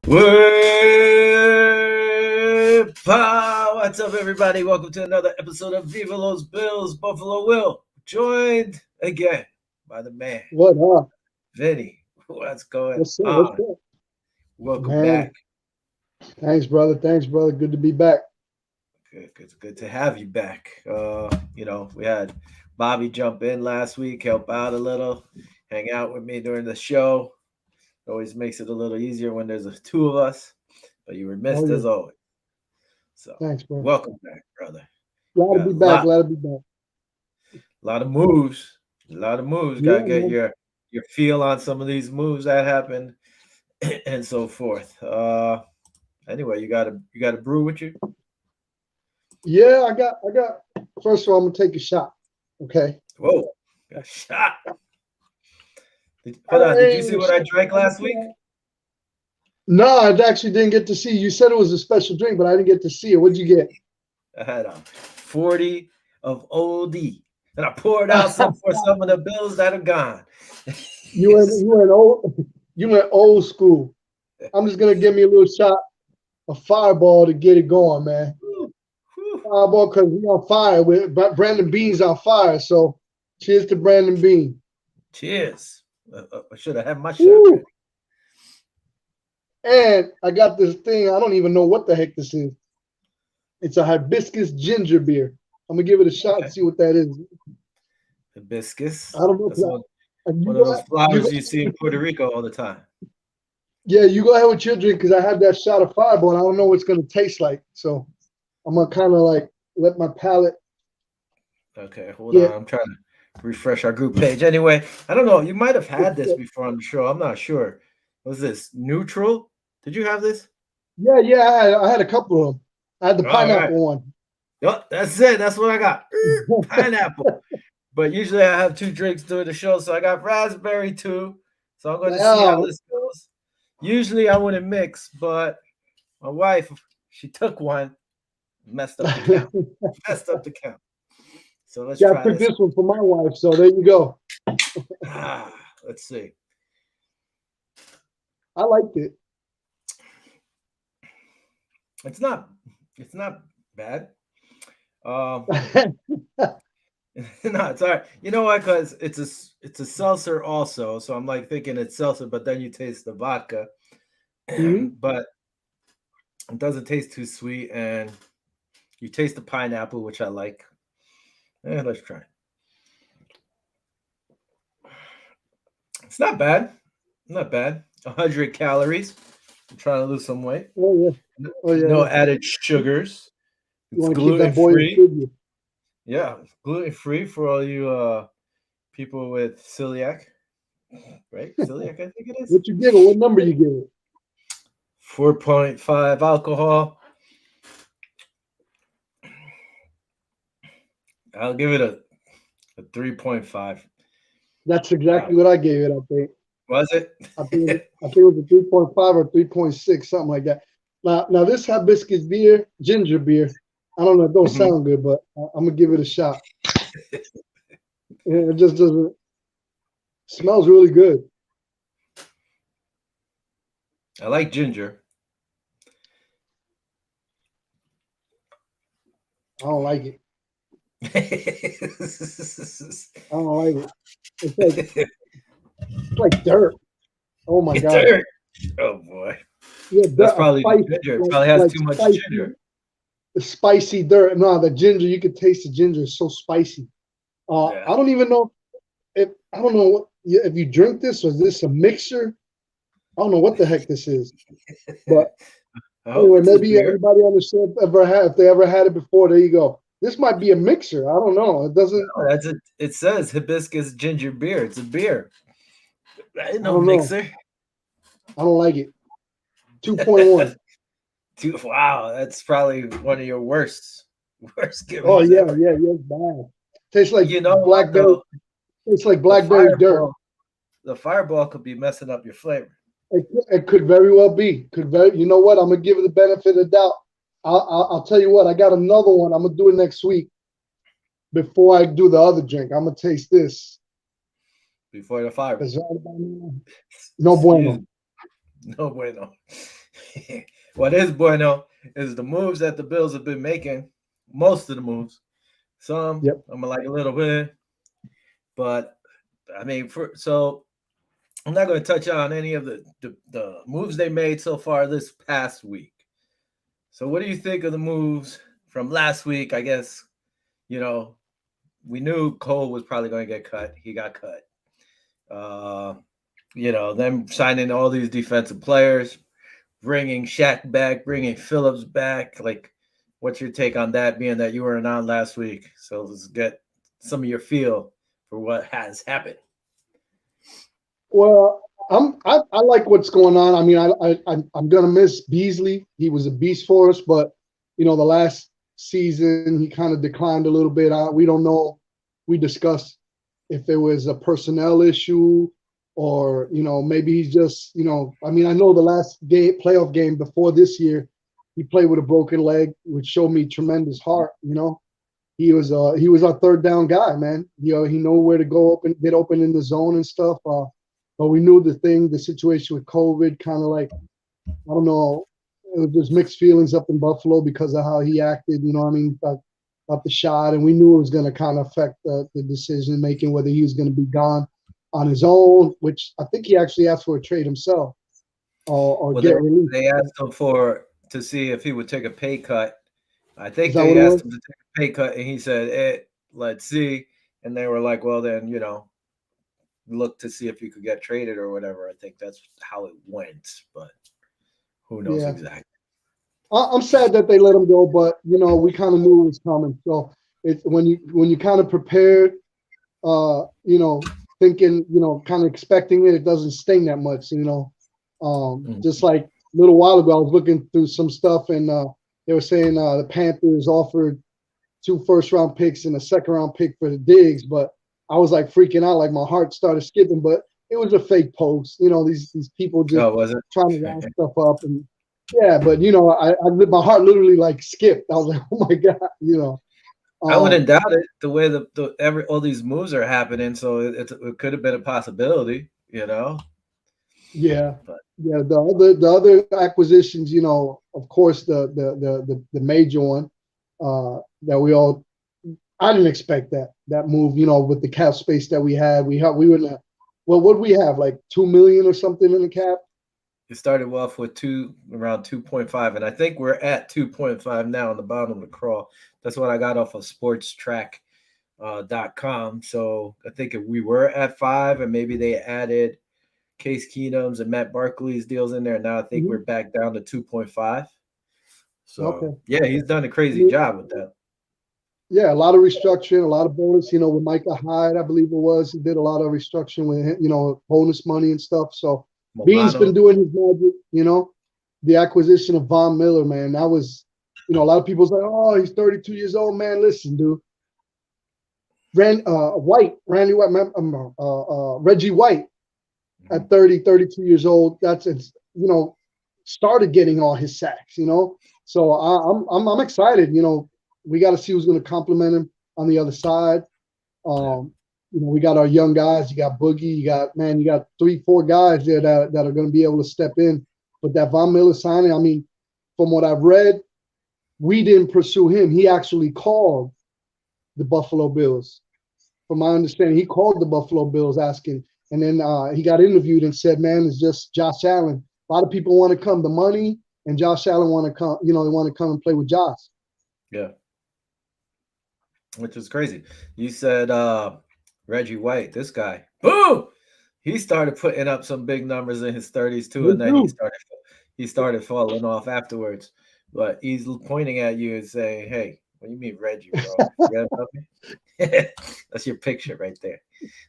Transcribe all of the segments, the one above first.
What's up, everybody? Welcome to another episode of Viva Los Bills, Buffalo Will. Joined again by the man, What up? Vinny. What's going What's up? What's on? up? Welcome back. Man, thanks, brother. Thanks, brother. Good to be back. Good to have you back. We had Bobby jump in last week, help out a little, hang out with me during the show. Always makes it a little easier when there's two of us, but you were Oh, missed yeah. as always. So, Thanks, bro. welcome back, brother. Glad to Got be a back. lot, Glad to be back. lot of moves, a lot of moves. Got to Yeah, get man. your feel on some of these moves that happened, and so forth. Anyway, you got a brew with you? Yeah, I got. First of all, I'm gonna take a shot. Okay. Whoa, got shot. Hold on, I did you ain't see even what I shot. drank last week? No, I actually didn't get to see. You said it was a special drink, but I didn't get to see it. What'd you get? I had a 40 of OD, and I poured out some for some of the bills that are gone. You went. You went old. You went old school. I'm just gonna give me a little shot of Fireball to get it going, man. Whew, whew. Fireball, because we on fire. Brandon Bean's on fire. So, cheers to Brandon Bean. Cheers. I should have had my shot Woo! ready. And I got this thing. I don't even know what the heck this is. It's a hibiscus ginger beer. I'm gonna give it a shot and Okay. see what that is. Hibiscus. I don't know. That's And one of those flowers you see in Puerto Rico all the time. yeah, you go ahead with your drink because I had that shot of Fireball. And I don't know what it's gonna taste like. So I'm gonna kind of like let my palate Okay, hold on. get. I'm trying to refresh our group page. Anyway, I don't know. You might have had this before on the show. I'm not sure. Was this neutral? Did you have this? Yeah, yeah. I had a couple of them. I had the All right. pineapple one. Yep, that's it. That's what I got. Pineapple. But usually I have two drinks during the show, so I got raspberry too. So I'm going to see how Wow. this goes. Usually I wouldn't mix, but my wife, she took one, messed up the count. Messed up the count. So let's Yeah, I try took this. this one for my wife. So there you go. Ah, let's see. I liked it. It's not. It's not bad. Um, no, it's all right. You know why? Because it's a seltzer also. So I'm like thinking it's seltzer, but then you taste the vodka, Mhm. but it doesn't taste too sweet, and you taste the pineapple, which I like. Let's try. It's not bad. Not bad. 100 calories. I'm trying to lose some weight. Oh yeah. Oh No yeah. added sugars. You It's want to keep gluten that boy in free. figure. Yeah, gluten free for all you people with celiac, right? Celiac, I think it is. What you give it? What number you give it? 4.5 alcohol. I'll give it a 3.5. That's Uh, exactly what I gave it. was it? I think it was a 3.5 or 3.6, something like that. Now this hibiscus beer, ginger beer. I don't know. It don't Mhm. sound good, but I'm gonna give it a shot. It just doesn't. Smells really good. I like ginger. I don't like it. Dirt. I don't like it. It's like dirt. Oh my god. Oh boy. Yeah, That's dirt, a probably the spicy, ginger. It like probably has like too much spicy, ginger. spicy dirt. No, the ginger. You could taste the ginger. It's so spicy. Yeah. I don't even know if I don't know if you drink this or is this a mixture. I don't know what the heck this is. But I hope anyway, it's his maybe beer. anybody on the show if they ever had it before. There you go. This might be a mixer. I don't know. It doesn't. No, that's it. It says hibiscus ginger beer. It's a beer. That ain't I no don't know. mixer. I don't like it. 2.1. Wow, that's probably one of your worst Oh givings yeah, ever. yeah, yeah. It's bad. Tastes like You know what blackberry. though? Tastes like The blackberry dirt. fireball, the fireball could be messing up your flavor. It could very well be. Could very. You know what? I'm gonna give it the benefit of the doubt. I'll tell you what. I got another one. I'm gonna do it next week before I do the other drink. I'm gonna taste this Before the fire. because right about now, no Excuse bueno. me. No bueno. What is bueno is the moves that the Bills have been making. Most of the moves, some Yep. I'm like a little bit, but I mean, I'm not going to touch on any of the moves they made so far this past week. So, what do you think of the moves from last week? I guess you know we knew Cole was probably going to get cut. He got cut. Uh, them signing all these defensive players, bringing Shaq back, bringing Phillips back. Like, what's your take on that? Being that you weren't on last week, so let's get some of your feel for what has happened. Well, I like what's going on. I mean, I'm gonna miss Beasley. He was a beast for us, but the last season he kind of declined a little bit. We don't know. We discussed if it was a personnel issue or maybe he's just I mean, I know the last playoff game before this year he played with a broken leg, which showed me tremendous heart. He was our third down guy, man. He know where to go open, get open in the zone and stuff. But we knew the situation with COVID, kind of like, I don't know, it was just mixed feelings up in Buffalo because of how he acted. You know what I mean? About the shot, and we knew it was going to kind of affect the decision making, whether he was going to be gone on his own, which I think he actually asked for a trade himself, or Well, get released. they asked him to see if he would take a pay cut. I Is think that what they it asked was? him to take a pay cut, and he said, let's see." And they were like, "Well, then look to see if you could get traded or whatever." I think that's how it went, but who knows Yeah. exactly? I'm sad that they let him go, but we kind of knew it was coming. So it's when you kind of prepared, thinking, kind of expecting it, it doesn't sting that much. Mhm. Just like a little while ago, I was looking through some stuff, and they were saying the Panthers offered 2 first-round picks and a second-round pick for the Diggs, but I was like freaking out, like my heart started skipping. But it was a fake post. These people just Oh, was trying to it? round stuff up, and yeah, but my heart literally like skipped. I was like, oh my god, I wouldn't um, doubt it. The way all these moves are happening, so it could have been a possibility, yeah, But yeah. The other acquisitions, of course, the major one that we all. I didn't expect that move. With the cap space that we had, we were not. Well, what we have, like 2 million or something in the cap. it started off with around 2.5, and I think we're at 2.5 now on the bottom of the crawl. That's what I got off of sportstrack.com. So I think if we were at 5, and maybe they added Case Keenum's and Matt Barkley's deals in there. Now I think we're Mhm. back down to 2.5. So Okay. yeah, he's done a I crazy mean, job with that. yeah, a lot of restructuring, a lot of bonus. With Micah Hyde, I believe it was. He did a lot of restructuring with him, bonus money and stuff. So Bean's been Milano. doing his magic. The acquisition of Von Miller, man, that was, a lot of people say, oh, he's 32 years old, man. Listen, dude, Randy White, Reggie White Mhm. at 30, 32 years old. Started getting all his sacks. So I'm excited. We got to see who's going to compliment him on the other side. Yeah. We got our young guys. You got Boogie. You got 3, 4 guys there that are going to be able to step in. But that Von Miller signing, I mean, from what I've read, we didn't pursue him. He actually called the Buffalo Bills. From my understanding, he called the Buffalo Bills asking, and then he got interviewed and said, "Man, it's just Josh Allen. A lot of people want to come, the money, and Josh Allen want to come. They want to come and play with Josh." Yeah. Which is crazy. You said Reggie White, this guy. Boom! He started putting up some big numbers in his 30s too, and Me then he too. started falling off afterwards. But he's pointing at you and saying, "Hey, what do you mean Reggie, bro? Forget about me?" That's your picture right there.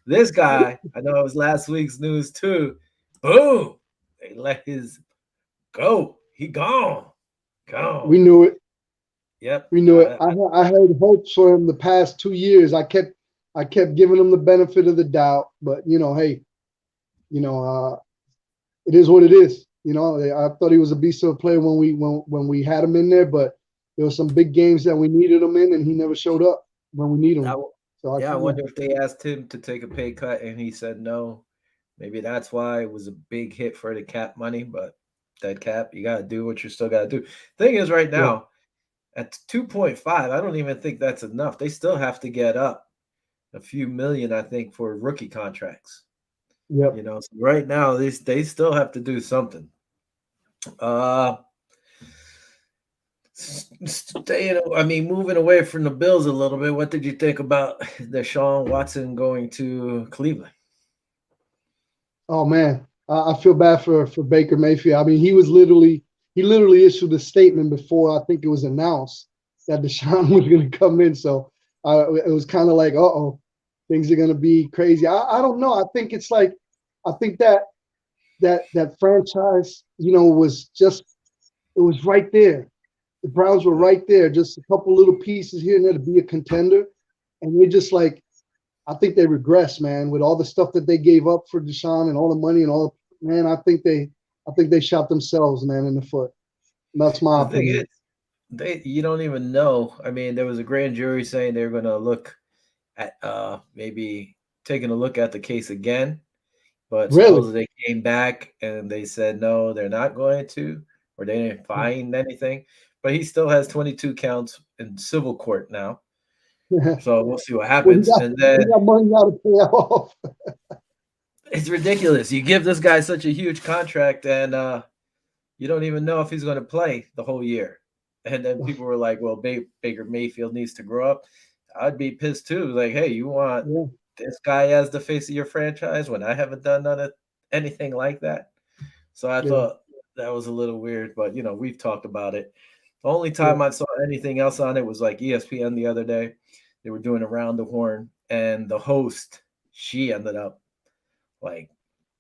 This guy, I know it was last week's news too. Boom! They let his go. He gone. Gone. We knew it. Yep. We knew it. I had hopes for him the past 2 years. I kept giving him the benefit of the doubt, but hey, you know, it is what it is. I thought he was a beast of a player when we had him in there, but there were some big games that we needed him in, and he never showed up when we need I, him. So I Yeah, I kind of wonder if they asked him to take a pay cut and he said no. Maybe that's why it was a big hit for the cap money, but dead cap. You got to do what you still got to do. Thing is, right Yeah. now at 2.5, I don't even think that's enough. They still have to get up a few million, I think, for rookie contracts. Yep. So right now they still have to do something. Uh, Staying, I mean, moving away from the Bills a little bit. What did you think about Deshaun Watson going to Cleveland? Oh man, I feel bad for Baker Mayfield. I mean, he literally issued a statement before I think it was announced that Deshaun was going to come in. So it was kind of like, oh, things are going to be crazy. I don't know. I think it's like, I think that franchise, was just, it was right there. The Browns were right there, just a couple little pieces here and there to be a contender, and they just like, I think they regress, man, with all the stuff that they gave up for Deshaun and all the money and all. Man, I think they shot themselves, man, in the foot. That's my The thing is, opinion. you don't even know. I mean, there was a grand jury saying they were going to look at maybe taking a look at the case again, but Really? supposedly they came back and they said no, they're not going to, or they didn't Yeah. find anything. But he still has 22 counts in civil court now, Well, so we'll see what he happens. got And then he got money now to pay off. it's ridiculous. You give this guy such a huge contract, and you don't even know if he's going to play the whole year. And then people were like, "Well, Baker Mayfield needs to grow up." I'd be pissed too. Like, hey, you want Yeah, this guy as the face of your franchise when I haven't done anything like that? So I yeah, thought that was a little weird, but we've talked about it. The only yeah. time I saw anything else on it was like ESPN the other day. They were doing around the horn, and the host, she ended up like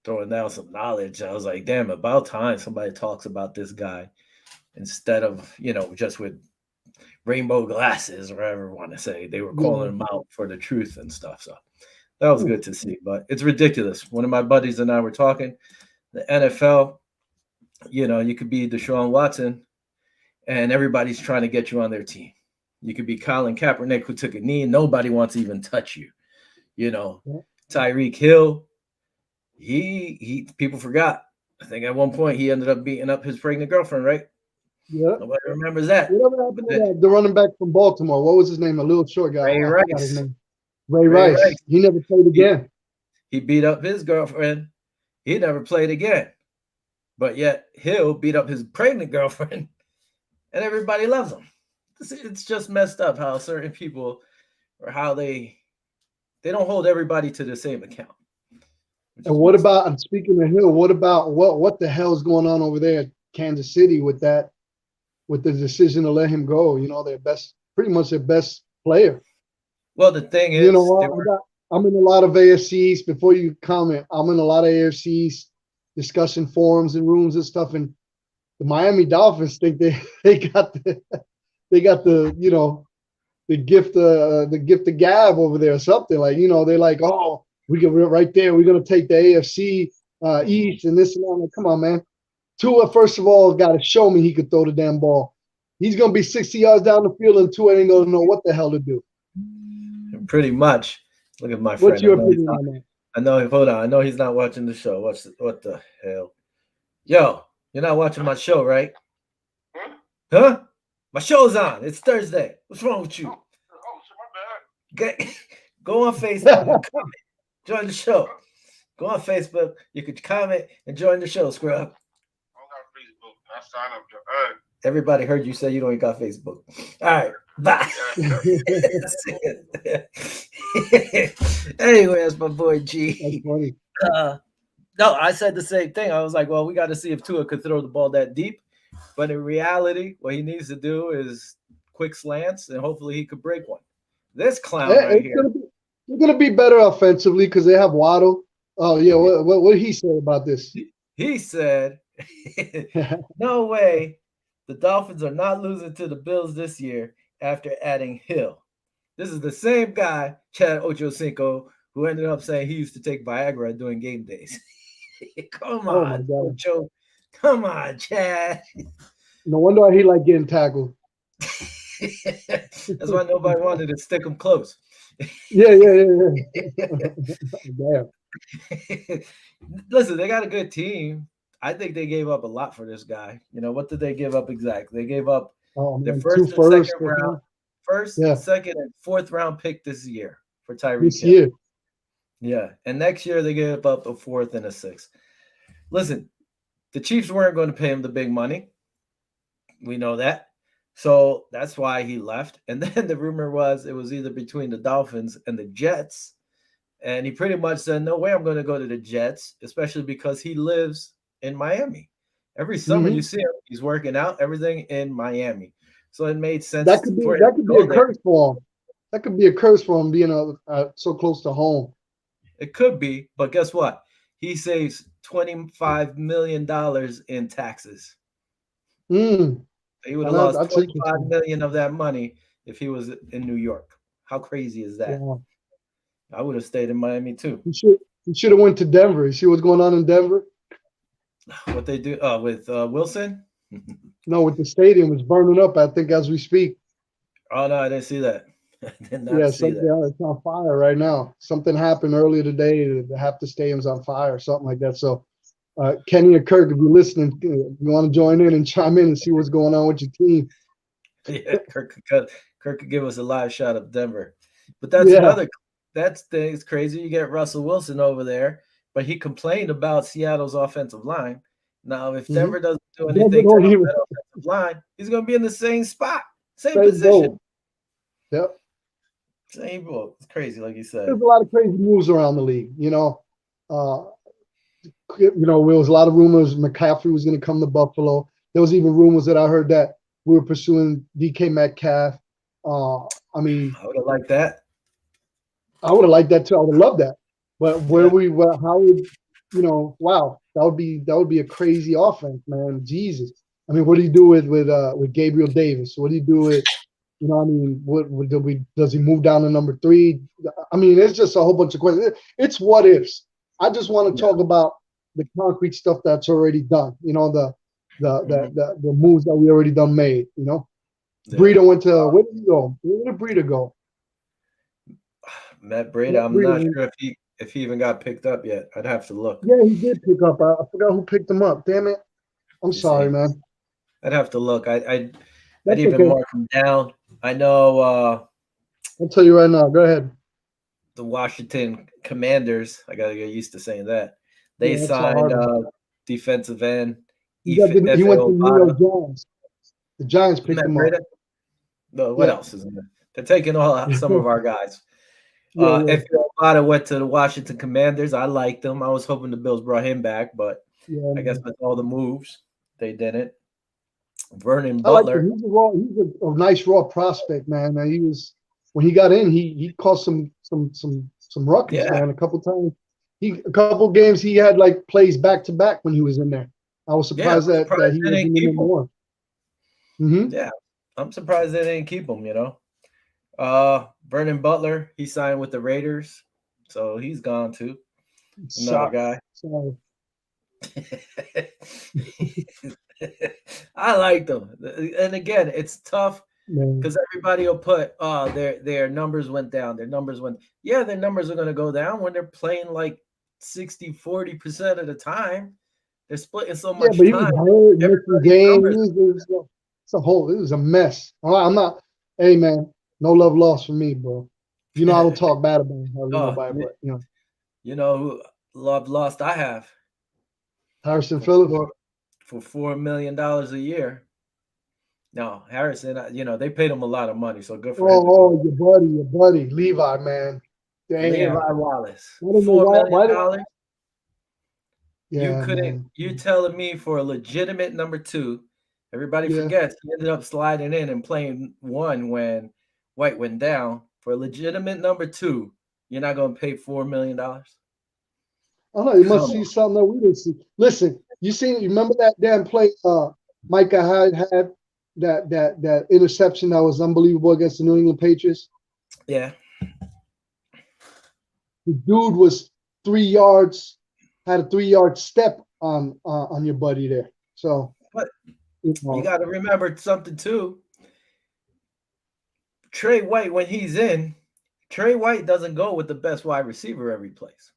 throwing down some knowledge. I was like, damn, about time somebody talks about this guy instead of, just with rainbow glasses or whatever you want to say. They were calling Yeah. him out for the truth and stuff. So that was Ooh, good to see. But it's ridiculous. One of my buddies and I were talking, the NFL, you could be Deshaun Watson and everybody's trying to get you on their team. You could be Colin Kaepernick who took a knee and nobody wants to even touch you. You know, yeah, Tyreek Hill, he people forgot. I think at one point he ended up beating up his pregnant girlfriend, right? yeah. Nobody remembers that. Whatever happened But to then the running back from Baltimore? What was his name? A little short guy. Ray Oh, I forgot his Rice, name. Ray Ray Rice. Rice, He never played he, again. he beat up his girlfriend. He never played again. But yet Hill beat up his pregnant girlfriend and everybody loves him. It's just messed up how certain people or how they don't hold everybody to the same account, which And is what messed up. about? And speaking of Hill, what about what the hell is going on over there at Kansas City with that? With the decision to let him go. Their best, pretty much their best player. Well, the thing You know is, they what? were I'm in a lot of AFCs. Before you comment, I'm in a lot of AFCs discussion forums and rooms and stuff. And the Miami Dolphins think they got the the gift of gab over there or something like they're like, oh, we're right there, we're gonna take the AFC East and this and that. I'm like, come on, man. Tua, first of all, got to show me he could throw the damn ball. He's gonna be 60 yards down the field and Tua ain't gonna know what the hell to do. pretty much. Look at my What's friend. I your know he's opinion not. on that? I know. Hold on. I know he's not watching the show. What the hell? Yo, you're not watching my show, right? Huh? My show's on. It's Thursday. What's wrong with you? Get, go on Facebook and comment. Join the show. Go on Facebook. You could comment and join the show, scrub. Everybody heard you say you don't got Facebook. All right. Bye. Anyway, that's my boy That's G. funny. Uh, no, I said the same thing. I was like, well, we got to see if Tua could throw the ball that deep. But in reality, what he needs to do is quick slants, and hopefully he could break one. This clown right It's here, they're gonna be better offensively because they have Waddle. Oh yeah, what did he say about this? he said, no way the Dolphins are not losing to the Bills this year after adding Hill. This is the same guy, Chad Ochocinco, who ended up saying he used to take Viagra during game days. Come Oh my on, god. Ocho. Come on, Chad. No wonder why he like getting tackled. That's why nobody wanted to stick him close. Yeah. Damn. Listen, they got a good team. I think they gave up a lot for this guy. You know, what did they give up exactly? They gave up Oh their man, two first and first, second I round, think. first, Yeah, second, and fourth round pick this year for Tyreek this Hill. year. Yeah. And next year they gave up a fourth and a sixth. Listen, the Chiefs weren't going to pay him the big money. We know that. So that's why he left. And then the rumor was it was either between the Dolphins and the Jets. And he pretty much said, no way I'm going to go to the Jets, especially because he lives in Miami. Every summer you Hmm. see him, he's working out, everything in Miami. So it made That sense could be for him that to could be go a there. curse for him. That could be a curse for him being so close to home. It could be, but guess what? He saves $25 million in taxes. Mm, He would have and lost that's 25 interesting. million of that money if he was in New York. How crazy is that? Wow. I would have stayed in Miami too. He should he should have went to Denver. You see what's going on in Denver? What they do with Wilson? No, with the stadium, it's burning up. I think as we speak. Oh no, I didn't see that. I did not Yeah, see something that. it's on fire right now. Something happened earlier today. Half the stadium's on fire, or something like that. So, Kenny and Kirk, if you're listening, you want to join in and chime in and see what's going on with your team. Yeah, Kirk could give us a live shot of Denver. But that's Yeah. another that's thing's crazy. You get Russell Wilson over there, but he complained about Seattle's offensive line. Now, if Hmm. Denver doesn't do Denver anything to don't help even that offensive line, he's going to be in the same spot, same same position, boat. Yep. same boat. It's crazy, like you said. There's a lot of crazy moves around the league. Uh, there was a lot of rumors McCaffrey was going to come to Buffalo. There was even rumors that I heard that we were pursuing DK Metcalf. I mean, I would have liked that. I would have liked that too. I would have loved that. But Yeah, how would, wow, that would be a crazy offense, man. Jesus. I mean, what do you do with Gabriel Davis? What do you do with, I mean, what does he move down to number three? I mean, it's just a whole bunch of questions. It's what ifs. I just want to yeah, talk about the concrete stuff that's already done. hmm The moves that we already done made. yeah. Breida went to where did he go? Where did Breida go? Matt Breda, Matt I'm Breida not went. sure if he even got picked up yet. I'd have to look. Yeah, he did pick up. I forgot who picked him up. Damn it. I'm You see, sorry, man. I'd have to look. I'd That's even okay. mark him down. I know I'll tell you right now. Go ahead. the Washington Commanders. I gotta get used to saying that. They Yeah, that's a signed hard one. defensive end He Efe went to New York Obada. Giants. The Giants picked Matt him up. Breda. No, what Yeah. else is in there? They're taking all some Yeah, of our guys. yeah. Efe Obada went to the Washington Commanders. I liked him. I was hoping the Bills brought him back, but Yeah, I guess man. with all the moves, they didn't. Vernon I like him. Butler. He's a nice raw prospect, man. He was when he got in, he caused some ruckus, Yeah, man. A couple times. A couple games he had like plays back to back when he was in there. I was yeah. I'm surprised that surprised he they didn't wasn't in keep there him. more. Hmm. Yeah, I'm surprised they didn't keep him. Vernon Butler, he signed with the Raiders, so he's gone too. Another Sucks. guy. So I like them, and again, it's tough man. because everybody will put, oh, their numbers went down. Their numbers went. Yeah, their numbers are going to go down when they're playing like 60-40% of the time. They're splitting so Yeah, much but he was time. hurt, missing Everybody's games. numbers. It was a mess. I'm not. Hey, man, no love lost for me, bro. I don't talk bad about hardly Oh, nobody, but you know who love lost? I have Harrison for Phillips. $4 million a year. No, Harrison, they paid him a lot of money, so good for him to go. Oh, your buddy, Levi, man. Damn. Levi Wallace, I don't know $4 why. million Why did? dollars. You Yeah, couldn't. man. You telling me for a legitimate number two? Everybody Yeah. forgets he ended up sliding in and playing one when White went down. For a legitimate number two, you're not going to pay $4 million. I don't know. You must Come see on. something that we didn't see. Listen, you remember that damn play? Micah Hyde had that interception that was unbelievable against the New England Patriots. Yeah. The dude was 3 yards, had a 3 yard step on your buddy there. So But you you know, got to remember something too. Trey White, when he's in, Trey White doesn't go with the best wide receiver every place.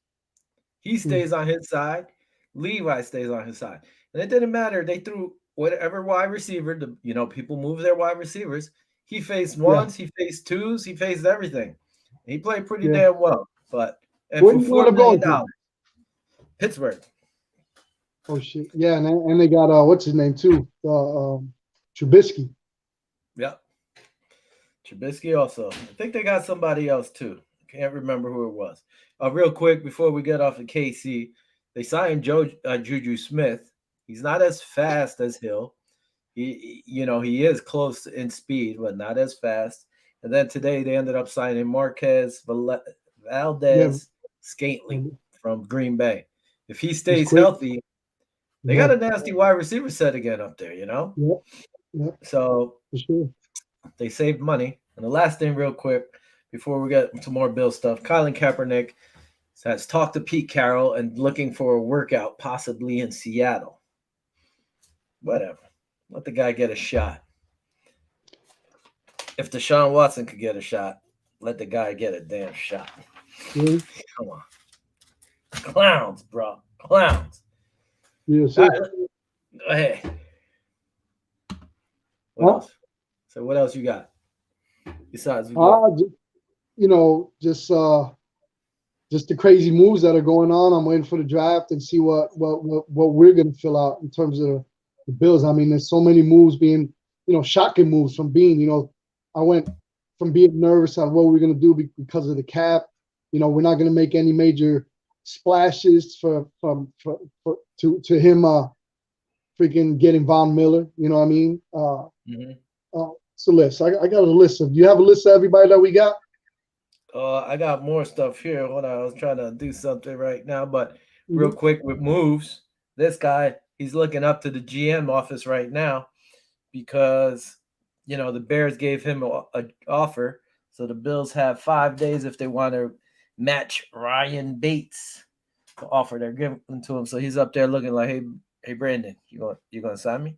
He hmm, stays on his side. Levi stays on his side. And it didn't matter. They threw whatever wide receiver. People move their wide receivers. He faced Yeah, ones, he faced twos, he faced everything. He played pretty yeah. damn well. But and Where for do you want $4 to go million, to? Pittsburgh. Oh shit. Yeah, and they got what's his name too? Trubisky. Yep. Trubisky also. I think they got somebody else too. Can't remember who it was. Real quick before we get off of KC, they signed Juju Smith. He's not as fast as Hill. He is close in speed, but not as fast. And then today they ended up signing Marquez Yeah, Valdez Scantling from Green Bay. If he he's stays quick. healthy, they got Yeah, a nasty wide receiver set again up there, yeah, yeah, So for sure. they saved money. And the last thing, real quick, before we get to more Bill stuff, Colin Kaepernick has talked to Pete Carroll and looking for a workout possibly in Seattle. Whatever. Let the guy get a shot. If Deshaun Watson could get a shot, let the guy get a damn shot. Yeah, Come on. Clowns, bro. Clowns. yeah, All sir. right, go ahead. What Huh? else? So what else you got? Besides we go. Uh, ju- you know, just the crazy moves that are going on. I'm waiting for the draft and see what we're gonna fill out in terms of the Bills. I mean, there's so many moves being, shocking moves from being, I went from being nervous on what we're gonna do because of the cap. We're not gonna make any major splashes to him freaking getting Von Miller. You know what I mean? Mm-hmm. It's a list. I got a list of. Do you have a list of everybody that we got? I got more stuff here. Hold on, I was trying to do something right now, but real Mhm. quick with moves, this guy he's looking up to the GM office right now because the Bears gave him a offer, so the Bills have 5 days if they want to match Ryan Bates the offer they're giving to him. So he's up there looking like, hey Brandon, you gonna sign me?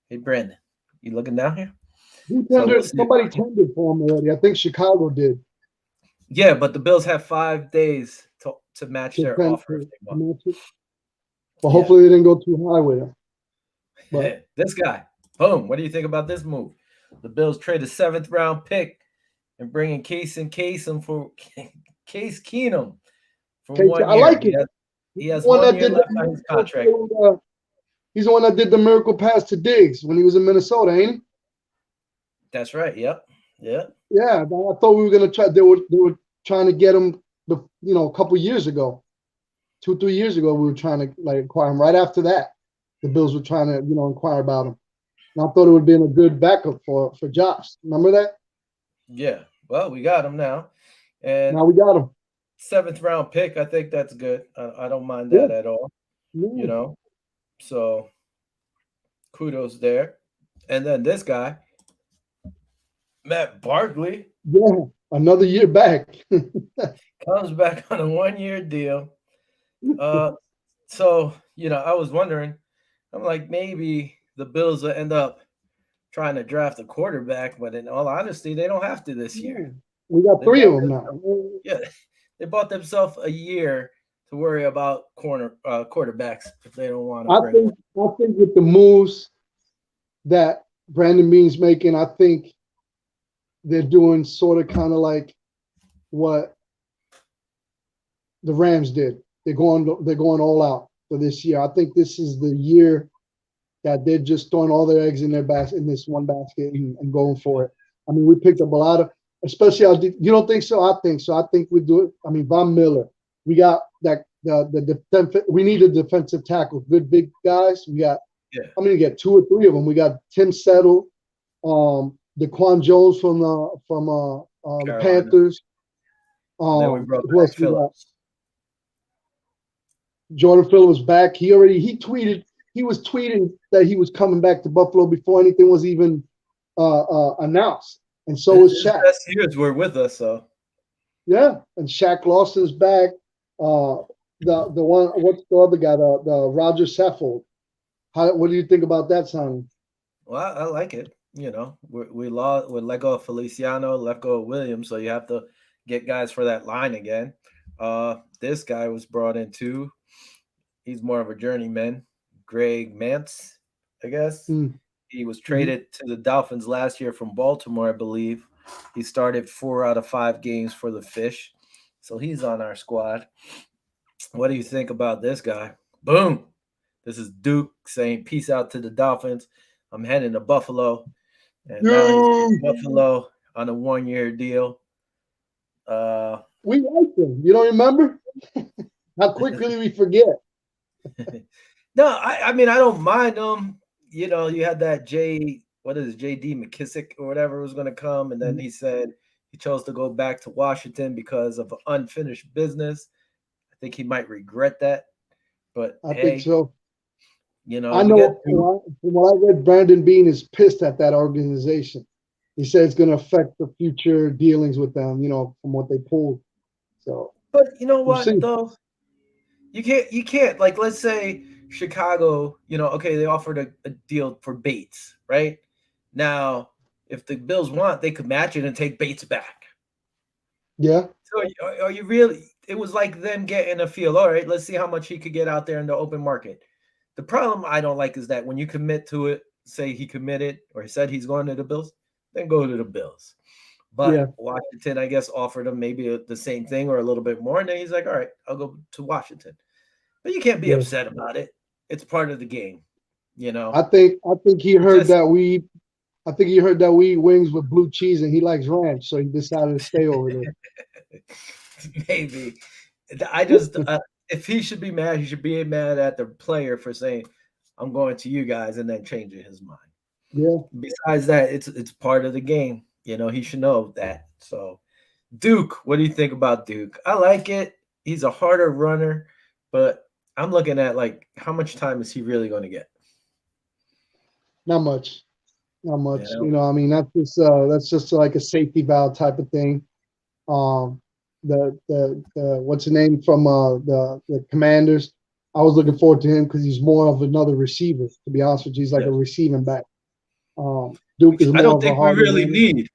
Hey Brandon, you looking down here? Who So we'll tendered? see. Somebody tendered for him already. I think Chicago did. Yeah, but the Bills have 5 days to match To their send offer if to they want. match it. But Yeah. hopefully they didn't go too high with him. But This guy, boom. What do you think about this move? The Bills trade a seventh round pick and bring in Kasem for Case Keenum for Casey, one I year. like He it. has He's he the has one one that year did the left on his miracle contract. he's the one that did the miracle pass to Diggs when he was in Minnesota, ain't he? That's right. Yep. Yep. Yeah, I thought we were gonna try. They were trying to get him, a couple years ago, 2 3 years ago. We were trying to like acquire him. Right after that, the Bills were trying to inquire about him. And I thought it would have been a good backup for Josh. Remember that? Yeah. Well, we got him now. And Now we got him. seventh round pick, I think that's good. I don't mind Yeah, that at all. You yeah, know. So kudos there. And then this guy, Matt Barkley, yeah. Another year back. comes back on a 1 year deal. Uh, so I was wondering, I'm like, maybe the Bills will end up trying to draft a quarterback, but in all honesty, they don't have to this year. Yeah. We got They three of bought them them, now. yeah, they bought themselves a year to worry about quarterbacks if they don't want to I bring one. think I think with the moves that Brandon Bean's making, I think they're doing sort of kind of like what the Rams did. They're going all out for this year. I think this is the year that they're just throwing all their eggs in their basket in this one basket and going for it. I mean, we picked up a lot of, especially you don't think so? I think so. I think we do it. I mean, Von Miller. We got that the defense. We need a defensive tackle. Good big guys. We got. Yeah, I'm gonna get two or three of them. We got Tim Settle, DeQuan Jones from the Carolina. Panthers. And then we brought Who back else we got? Phillips. Jordan Phillips back. He was tweeting that he was coming back to Buffalo before anything was even announced. And so was His Shaq. best years were with us, so Yeah, and Shaq Lawson's back. The one, what's the other guy? The Roger Saffold. What do you think about that signing? well, I like it. We let go of Feliciano, let go of Williams, so you have to get guys for that line again. This guy was brought in too. He's more of a journeyman. Greg Mance, I guess. Mm, He was mhm. traded to the Dolphins last year from Baltimore, I believe. He started 4 out of 5 games for the Fish. So he's on our squad. What do you think about this guy? Boom. This is Duke saying peace out to the Dolphins. I'm heading to Buffalo. And now he's in Dude, Buffalo on a 1 year deal. Uh, we liked him. You don't remember? How quickly we forget. no, I mean I don't mind him. You had that what is it, JD McKissick or whatever was going to come, and then Mhm. he said he chose to go back to Washington because of unfinished business. I think he might regret that, but I think hey, so. I we get know two. from what I read, Brandon Bean is pissed at that organization. He said it's going to affect the future dealings with them, from what they pulled. So But you know we'll what see. though? You can't like let's say Chicago, okay, they offered a deal for Bates, right? Now, if the Bills want, they could match it and take Bates back. Yeah, So are you really? It was like them getting a feel. All right, let's see how much he could get out there in the open market. The problem I don't like is that when you commit to it, say he committed or he said he's going to the Bills, then go to the Bills. But yeah, Washington, I guess, offered him maybe the same thing or a little bit more, and then he's like, "All right, I'll go to Washington." But you can't be yeah. upset about it. It's part of the game, you know. I think he It heard just that we eat wings with blue cheese and he likes ranch, so he decided to stay over there. maybe I just if he should be mad, he should be mad at the player for saying, "I'm going to you guys," and then changing his mind. Yeah, Besides that, it's part of the game. He should know that. So, Duke, what do you think about Duke? I like it. He's a harder runner, but I'm looking at like how much time is he really going to get? not much, not You much. know, I mean, that's just like a safety valve type of thing. Um, the what's the name from the Commanders? I was looking forward to him because he's more of another receiver. To be honest with you, he's like yeah. a receiving back. Duke is I more don't of a think we harder really runner. need.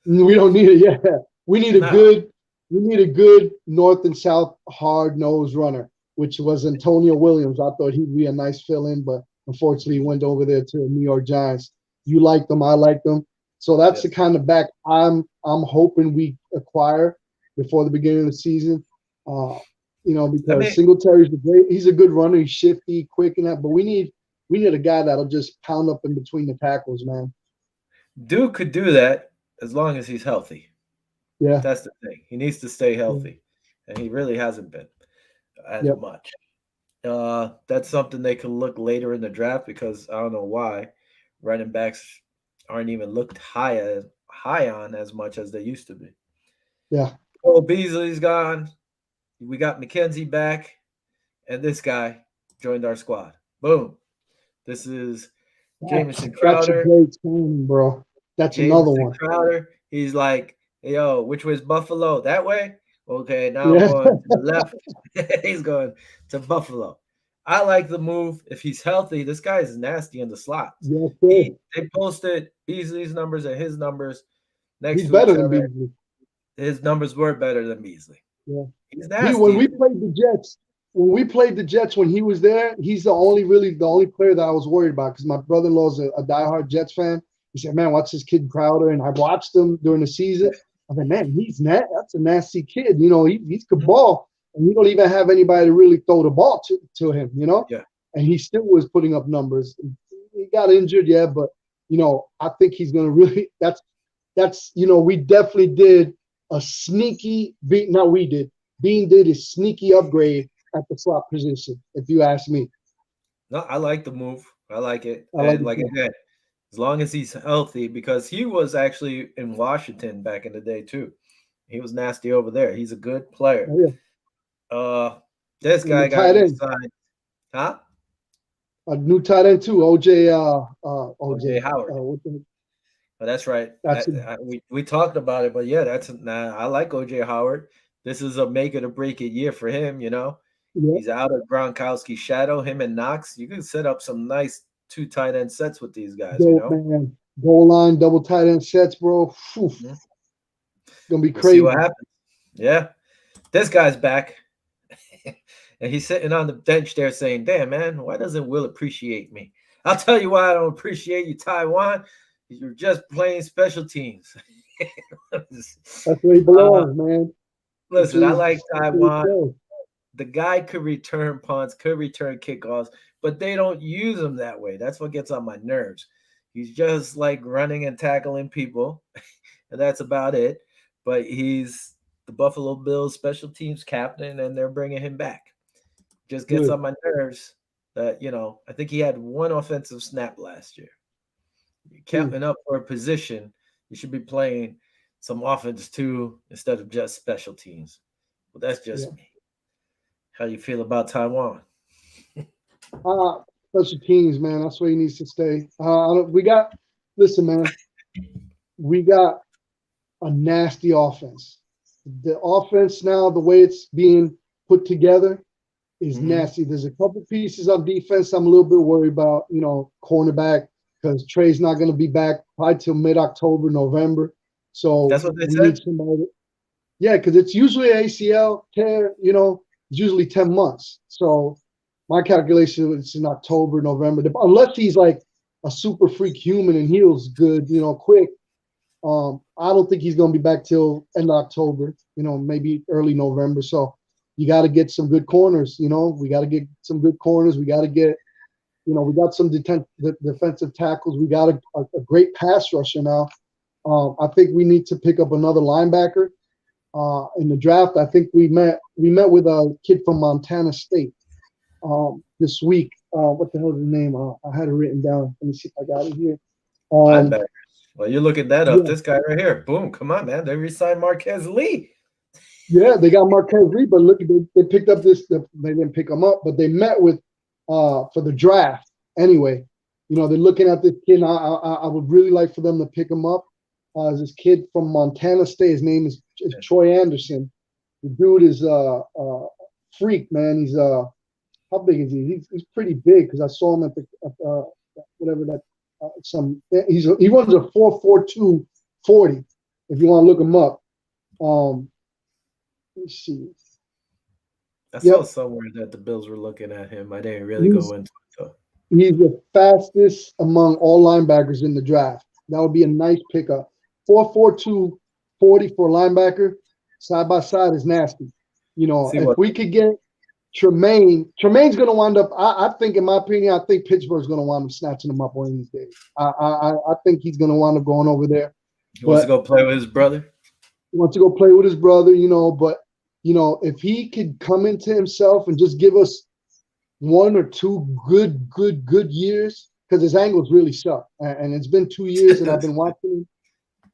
We don't need it. Yeah, we need a No, good, we need a good north and south hard nosed runner, which was Antonio Williams. I thought he'd be a nice fill in, but unfortunately, he went over there to the New York Giants. You like them, I like them. So that's yeah. the kind of back I'm hoping we acquire before the beginning of the season. Uh, I because mean, Singletary's he's a good runner. He's shifty, quick, and that. But we need a guy that'll just pound up in between the tackles, man. Duke could do that as long as he's healthy. Yeah. That's the thing. He needs to stay Yeah. healthy, and he really hasn't been as Yep. much. That's something they could look later in the draft because I don't know why running backs aren't even looked high on as much as they used to be. Yeah. Cole Beasley's gone. We got McKenzie back, and this guy joined our squad. Boom. This is That's Jamison that's a Crowder. great signing, bro. That's another Jamison one. Crowder. He's like, "Hey, yo, which way's Buffalo? That way? Okay, now I'm Yeah. going to the left." He's going to Buffalo. I like the move. If he's healthy, this guy is nasty in the slots. Yes, sir. They posted Beasley's numbers and his numbers next He's to each better than other. Beasley. His numbers were better than Beasley. Yeah. He's He when nasty. we played the Jets, when he was there, he's the only player that I was worried about because my brother-in-law's a diehard Jets fan. He said, "Man, watch this kid Crowder," and I watched him during the season. I said, "Man, that's a nasty kid. He's good Mhm. ball, and he don't even have anybody to really throw the ball to him. Yeah. And he still was putting up numbers. He got injured, yeah, but I think he's gonna really. We definitely did a sneaky beat. Not we did. Bean did a sneaky upgrade at the slot position, if you ask me. No, I like the move. I like it. I like And it like I too. said, as long as he's healthy, because he was actually in Washington back in the day too. He was nasty over there. He's a good player. Oh, yeah. Uh, this And the guy got tight end, re-signed, huh? a new tight end too, OJ. OJ OJ. Howard. What the, But that's right. that's a, We talked about it, but yeah, I like OJ Howard. This is a make it or break it year for him. yeah, He's out of Gronkowski's shadow. Him and Knox. You can set up some nice two tight end sets with these guys. goal man, goal line, double tight end sets, bro. Phew, Mhm. gonna be We'll see what crazy. happens. Yeah, this guy's back. And he's sitting on the bench there saying, "Damn, man, why doesn't Will appreciate me? I'll tell you why I don't appreciate you, Taiwan. You're just playing special teams." That's where he uh, belongs, man. listen, I like That's his Taiwan. show. The guy could return punts, could return kickoffs, but they don't use him that way. That's what gets on my nerves. He's just like running and tackling people, and that's about it. But he's the Buffalo Bills special teams captain, and they're bringing him back. Just gets Good. on my nerves that, I think he had one offensive snap last year. You're Good. counting up for a position, you should be playing some offense too instead of just special teams. Well, that's Yeah. just me. How you feel about Taiwan? Special teams, man. That's where he needs to stay. Listen, man. We got a nasty offense. The offense now, the way it's being put together, is Mm-hmm. nasty. There's a couple pieces on defense I'm a little bit worried about. Cornerback, because Trey's not going to be back probably till mid-October, November. So That's what they we said. need somebody. Yeah, because it's usually an ACL tear. It's usually 10 months. So my calculation is in October, November, unless he's like a super freak human and heals good, quick. I don't think he's going to be back till end of October, maybe early November. So you got to get some good corners. We got to get some good corners. We got to get, we got some defensive tackles. We got a great pass rusher now. I think we need to pick up another linebacker. In the draft, I think we met with a kid from Montana State this week. What the hell is his name? I had it written down. Let me see if I got it here. Linebackers. Well, you're looking that up. Yeah, This guy right here. Boom. Come on, man. They re-signed Marquez Lee. yeah, they got Marquez Lee, but look, they picked up this. They didn't pick him up, but they met with for the draft anyway. They're looking at this kid. I would really like for them to pick him up. This kid from Montana State. His name is Troy Anderson. The dude is freak, man. He's how big is he? He's pretty big because I saw him at whatever that he runs a 4.42 40. If you want to look him up, let's see. I saw Yep, somewhere that the Bills were looking at him. I didn't really he's go into it though. he's the fastest among all linebackers in the draft. That would be a nice pickup. 4.42 40 for a linebacker, side by side is nasty. See If what? we could get Tremaine's going to wind up. I think, in my opinion, I think Pittsburgh's going to wind up snatching him up one of these days. I think he's going to wind up going over there. He wants to But go play with his brother. he wants to go play with his brother, But if he could come into himself and just give us one or two good years, because his angles really suck, and it's been 2 years, and I've been watching him.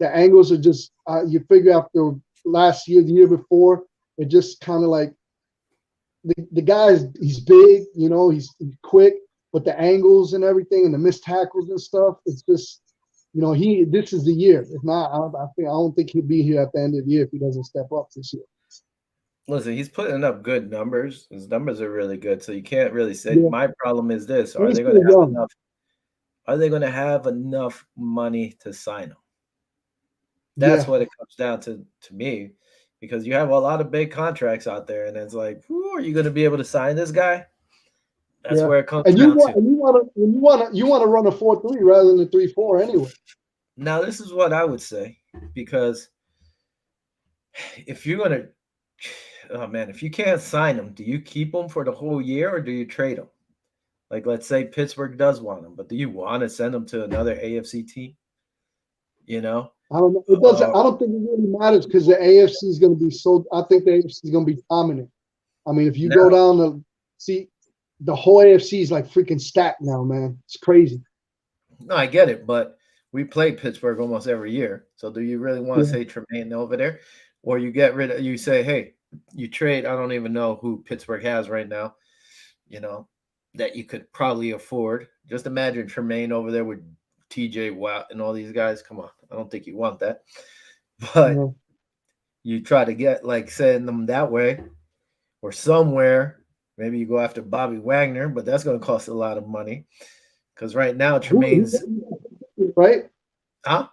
The angles are just you figure after last year, the year before, it just kind of like the he's big, he's quick, but the angles and everything and the missed tackles and stuff, it's just this is the year. If not, I don't think he'll be here at the end of the year if he doesn't step up this year. Listen, he's putting up good numbers. His numbers are really good, so you can't really say. Yeah, My problem is this: he's Are they going to still have young. enough? Are they going to have enough money to sign him? That's Yeah, what it comes down to me, because you have a lot of big contracts out there, and it's like, who are you going to be able to sign this guy? That's yeah. where it comes And down to. you want to run a 4-3 rather than a 3-4 anyway. Now, this is what I would say, because if you're going to, oh man, if you can't sign him, do you keep him for the whole year or do you trade him? Like, let's say Pittsburgh does want him, but do you want to send him to another AFC team? You know, I don't know. It doesn't. I don't think it really matters because the AFC is going to be so. I think the AFC is going to be dominant. I mean, if you go now, down to see, the whole AFC is like freaking stacked now, man. It's crazy. no, I get it, but we play Pittsburgh almost every year. So do you really want to Yeah, say Tremaine over there? Or you get rid of, you say, hey, you trade, I don't even know who Pittsburgh has right now, you know, that you could probably afford. Just imagine Tremaine over there with TJ Watt and all these guys. Come on. I don't think you want that. But no. you try to get like send them that way or somewhere. Maybe you go after Bobby Wagner, but that's going to cost a lot of money because right now Tremaine's, Right? huh?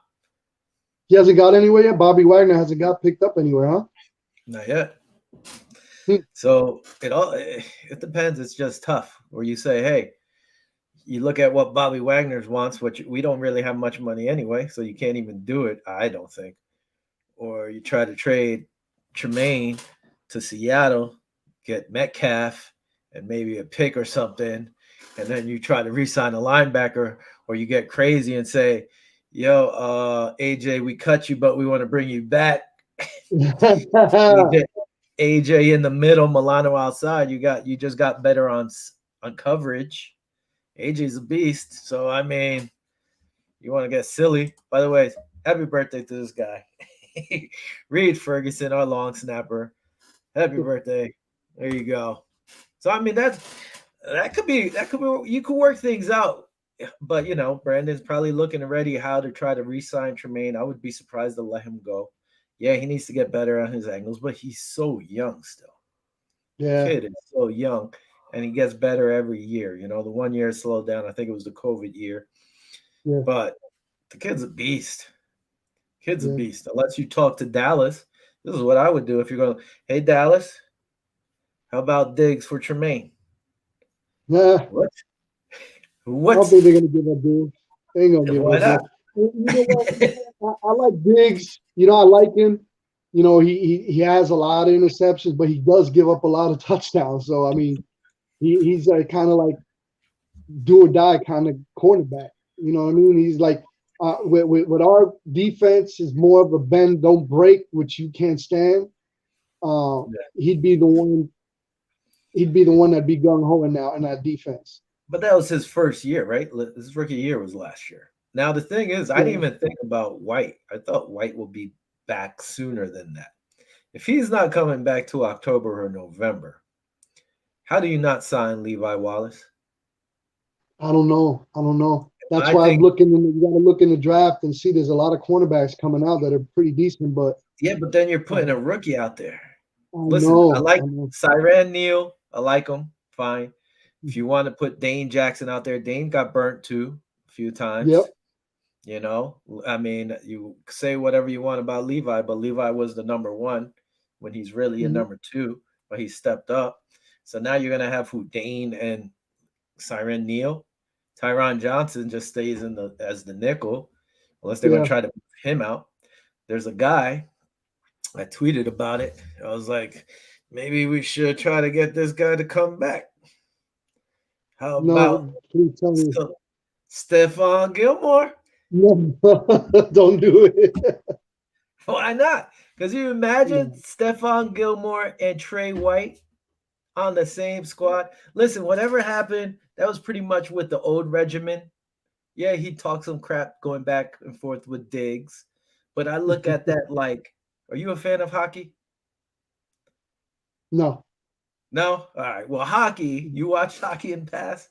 He hasn't got anywhere yet. Bobby Wagner hasn't got picked up anywhere, huh? Not yet. So it depends. It's just tough. Where you say, hey, you look at what Bobby Wagner's wants, which we don't really have much money anyway, so you can't even do it. I don't think. Or you try to trade Tremaine to Seattle, get Metcalf and maybe a pick or something, and then you try to re-sign a linebacker, or you get crazy and say, "Yo, AJ, we cut you, but we want to bring you back." You get AJ in the middle, Milano outside. You just got better on coverage. AJ's a beast. So I mean, you want to get silly. By the way, happy birthday to this guy. Reed Ferguson, our long snapper. Happy birthday. There you go. So I mean that could be you could work things out. But Brandon's probably looking already how to try to re-sign Tremaine. I would be surprised to let him go. Yeah, he needs to get better on his angles, but he's so young still. Yeah, Kid is so young, and he gets better every year. The 1 year slowed down. I think it was the COVID year, yeah, but the kid's a beast. Kid's a yeah. beast. Unless you talk to Dallas, this is what I would do if you're going. Hey Dallas, how about Diggs for Tremaine? Nah, What? I don't What? think they're gonna give up Diggs. They ain't gonna give Why up not? Diggs. You know what? I like Diggs. I like him. He has a lot of interceptions, but he does give up a lot of touchdowns. So I mean, he's a kind of like do or die kind of cornerback. You know what I mean? He's like with our defense is more of a bend don't break, which you can't stand. Yeah. He'd be the one. He'd be the one that'd be gung ho in that defense. But that was his first year, right? His rookie year was last year. Now the thing is, I Yeah. didn't even think about White. I thought White would be back sooner than that. If he's not coming back to October or November, how do you not sign Levi Wallace? I don't know. I don't know. That's I why I'm think, looking. You got to look in the draft and see. There's a lot of cornerbacks coming out that are pretty decent, but yeah, but then you're putting a um, rookie out there. I Listen, I know. like I know. Siran Neal. I like him. Fine. If you want to put Dane Jackson out there, Dane got burnt too a few times. Yep. I mean, you say whatever you want about Levi, but Levi was the number one when he's really a Mhm. number two, but he stepped up. So now you're gonna have who Dane and Siren Neal. Tyron Johnson just stays in the as the nickel, unless they're gonna Yeah. try to move him out. There's a guy I tweeted about it. I was like, maybe we should try to get this guy to come back. How about No, please tell me. St- Stephon Gilmore? No, don't do it. Why not? Because you imagine No. Stephon Gilmore and Trey White on the same squad. Listen, whatever happened, that was pretty much with the old regimen. Yeah, he talked some crap going back and forth with Diggs, but I look at that like, are you a fan of hockey? No. No? All right. Well, hockey, you watch hockey in past?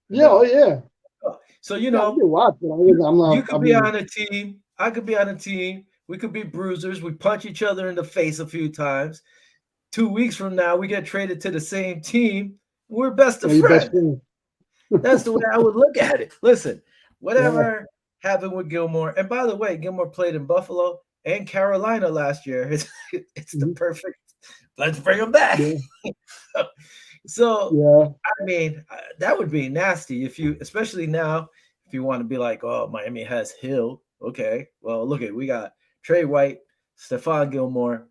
Yeah. Oh No. yeah. So, Yeah. I did watch it. you I'm you not. I could be mean, on a team. I could be on a team. We could be bruisers. We punch each other in the face a few times. 2 weeks from now, we get traded to the same team. We're best of are your best friends. friend. That's the way I would look at it. Listen, Yeah. whatever happened with Gilmore, and by the way, Gilmore played in Buffalo and Carolina last year. It's the Mhm. perfect. Let's bring him back. Yeah. So, Yeah. I mean, that would be nasty if you, especially now, if you want to be like, oh, Miami has Hill. Okay, well, look at we got Trey White, Stephon Gilmore,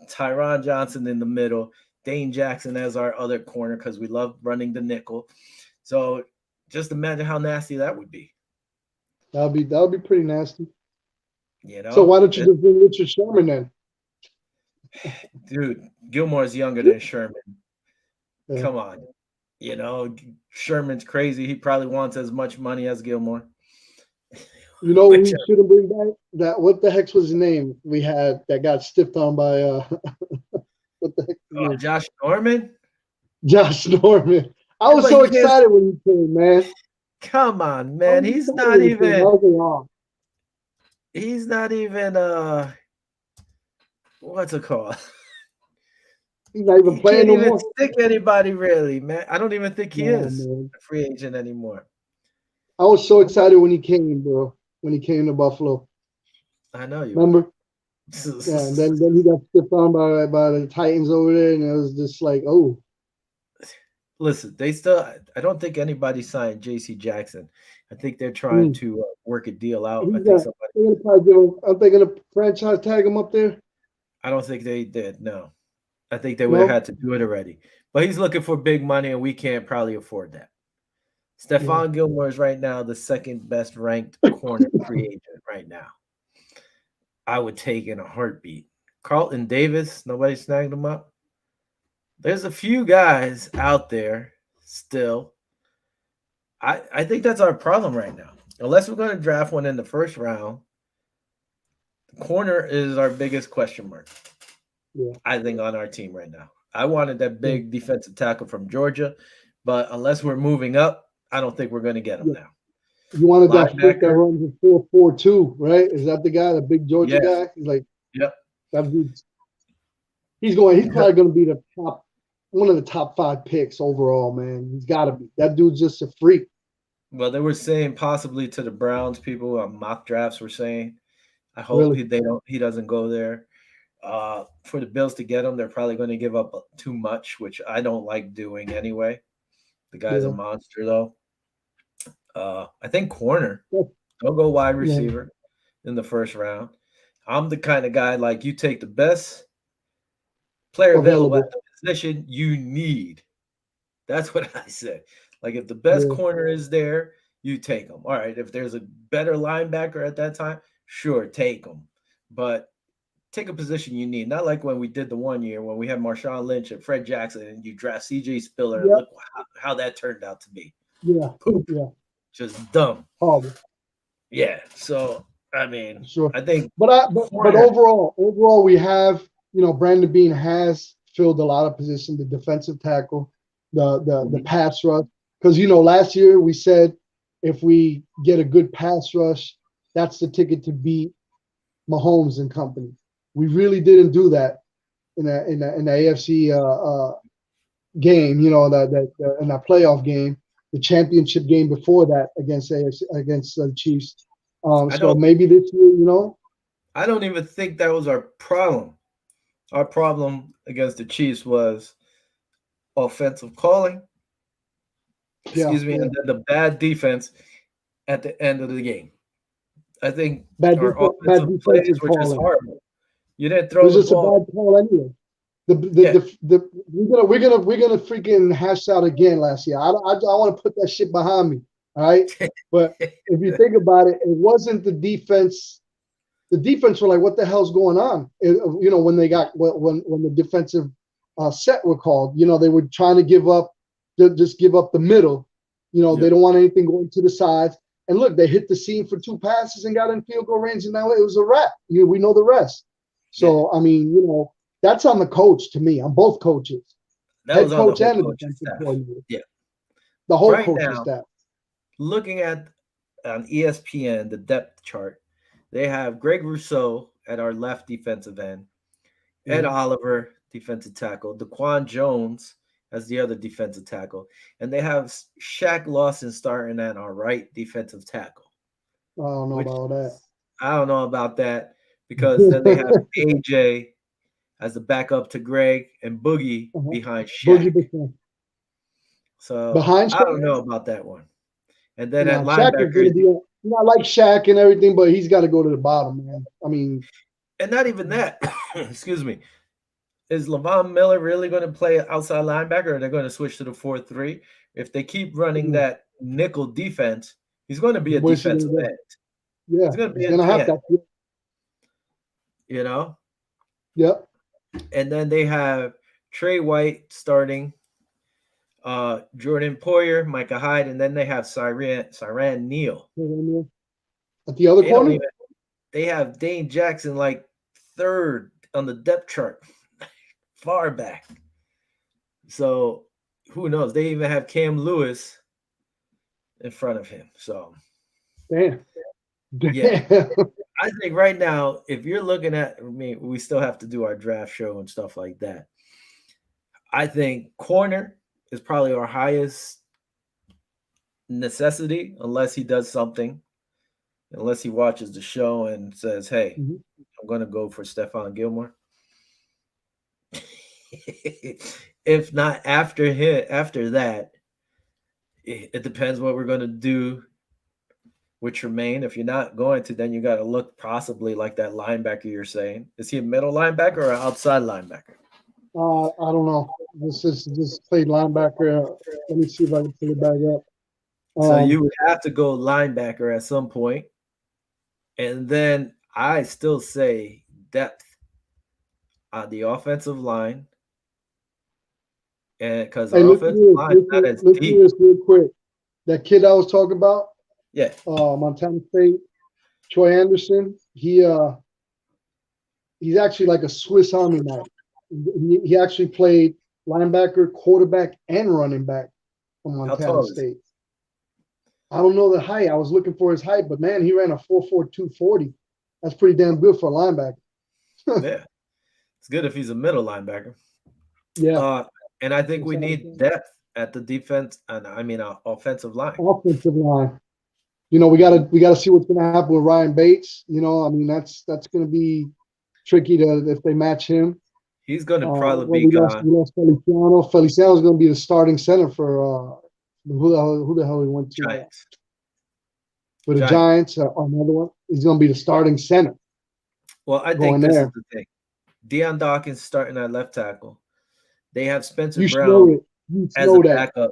Tyron Johnson in the middle, Dane Jackson as our other corner because we love running the nickel. So just imagine how nasty that would be. That would be pretty nasty. You So know, why don't you just bring Richard Sherman then? dude, Gilmore's younger than Sherman. Yeah. Come on. Sherman's crazy. He probably wants as much money as Gilmore. You know who Which we shouldn't bring back? That what the heck's was his name? We had that got stiffed on by what the heck his name? Josh Norman? Josh Norman. I Yeah, was but so you can't. excited when he came, man. Come on, I man. was He's excited not when he came. I even. was like, oh, He's not even. What's it called? he's not even He playing can't no even more. stick anybody really, man. I don't even think he No, is man. a free agent anymore. I was so excited when he came, bro. When he came to Buffalo. I know you were. Remember? Yeah, and then he got stiffed on by the Titans over there, and it was just like, oh, Listen, they still. I don't think anybody signed J.C. Jackson. I think they're trying mm. to work a deal out. I He's think got. somebody. They're gonna probably give him. Are they gonna franchise tag him up there? I don't think they did. No, I think they would have No. had to do it already. But he's looking for big money, and we can't probably afford that. Yeah. Stephon Gilmore is right now the second best ranked corner free agent right now. I would take in a heartbeat. Carlton Davis, nobody snagged him up. There's a few guys out there still. I think that's our problem right now. Unless we're going to draft one in the first round, the corner is our biggest question mark, Yeah. I think, on our team right now. I wanted that Yeah. big defensive tackle from Georgia, but unless we're moving up, I don't think we're going to get him Yeah. now. You wanted that freak that Linebacker, runs a 4.42, right? Is that the guy, the big Georgia yes. guy? He's like Yep. that dude's he's going. He's Yep. probably going to be the top, one of the top 5 picks overall. Man, he's got to be. That dude's just a freak. Well, they were saying possibly to the Browns people on mock drafts were saying, I hope Really. he doesn't go there. For the Bills to get him, they're probably going to give up too much, which I don't like doing anyway. The guy's a Yeah. monster, though. I think corner. Yeah. Don't go wide Yeah. receiver in the first round. I'm the kind of guy like you take the best player available at Available. the position you need. That's what I said. Like if the best Yeah. corner is there, you take them. All right. If there's a better linebacker at that time, sure, take them. But take a position you need. Not like when we did the one year when we had Marshawn Lynch and Fred Jackson and you draft CJ Spiller and Yep. look how that turned out to be. Yeah. Poop. Yeah. Just dumb. Horrible. Yeah. So I mean, Sure. I think But corner. overall, we have Brandon Bean has filled a lot of positions, the defensive tackle, the Mhm. pass rush. Because last year we said if we get a good pass rush, that's the ticket to beat Mahomes and company. We really didn't do that in the AFC game. In that playoff game, the championship game before that against AFC, against the Chiefs. I So don't maybe this year. I don't even think that was our problem. Our problem against the Chiefs was offensive calling, Yeah, excuse me, yeah. and then the bad defense at the end of the game. I think our Bad offensive plays defensive were just calling. horrible. You didn't It throw was the just a ball. bad call anyway. Yeah. We're gonna freaking hash out again last year. I want to put that shit behind me. All right, but if you think about it, it wasn't the defense. The defense were like, "What the hell's going on?" When they got when the defensive set were called, they were trying to just give up the middle. They Yeah. don't want anything going to the sides. And look, they hit the seam for 2 passes and got in field goal range, and now it was a wrap. We know the rest. Yeah. So I mean, that's on the coach to me, on both coaches, That was head on the coach whole and the coaching defensive staff. coordinator, Yeah. the whole Right coaching now, staff. looking at on ESPN, the depth chart, they have Greg Rousseau at our left defensive end, Ed Mhm. Oliver, defensive tackle, Daquan Jones as the other defensive tackle, and they have Shaq Lawson starting at our right defensive tackle, I don't know which about that. I don't know about that because then they have AJ as the backup to Greg and Boogie Uh-huh. behind Boogie Shaq. Basham. So Behind I Shaq? don't know about that one. And then at Nah, Shaq is linebacker, going to be not like Shaq and everything, but he's got to go to the bottom, man. I mean, and not even that, excuse me, is Levon Miller really going to play outside linebacker or they're going to switch to the 4-3? If they keep running mm, that nickel defense, he's going to be a where's he going defensive to go? end. Yeah, He's going to be he's a going to have DN, that. you know? Yep. And then they have Trey White starting, Jordan Poyer, Micah Hyde, and then they have Siran Neal. At the other They don't corner? even they have Dane Jackson like third on the depth chart, far back. So who knows? They even have Cam Lewis in front of him. So Damn. yeah, Damn. I think right now, if you're looking at, I mean, we still have to do our draft show and stuff like that. I think corner is probably our highest necessity, unless he does something, unless he watches the show and says, "Hey, Mhm. I'm going to go for Stephon Gilmore. If not after that, it depends what we're going to do with Tremaine. If you're not going to, then you got to look possibly like that linebacker you're saying. Is he a middle linebacker or an outside linebacker? I don't know. This is just played linebacker. Let me see if I can pull it back up. So you would have to go linebacker at some point, and then I still say depth on the offensive line, and because Hey, our listen offensive to this. line is not Listen, as listen to deep. this real quick. That kid I was talking about, Yeah, Montana State, Troy Anderson. He's actually like a Swiss Army knife. He actually played linebacker, quarterback, and running back for how Montana tall is State. I don't know the height. I was looking for his height, but man, he ran a 4.42 40. That's pretty damn good for a linebacker. he? Yeah, it's good if he's a middle linebacker. Yeah. Uh, and I think That's we what I'm need saying. depth at the defense, and I mean offensive line. Offensive line. We gotta see what's gonna happen with Ryan Bates. I mean that's gonna be tricky to if they match him. He's going to probably Well, be gone. we lost Feliciano. Feliciano's gonna be the starting center for who the hell he went to Giants. for the Giants. Giants. Another one. He's gonna be the starting center Well, I think going this is there. the thing. Deion Dawkins starting at left tackle. They have Spencer You should know Brown it. You should as a know that. backup,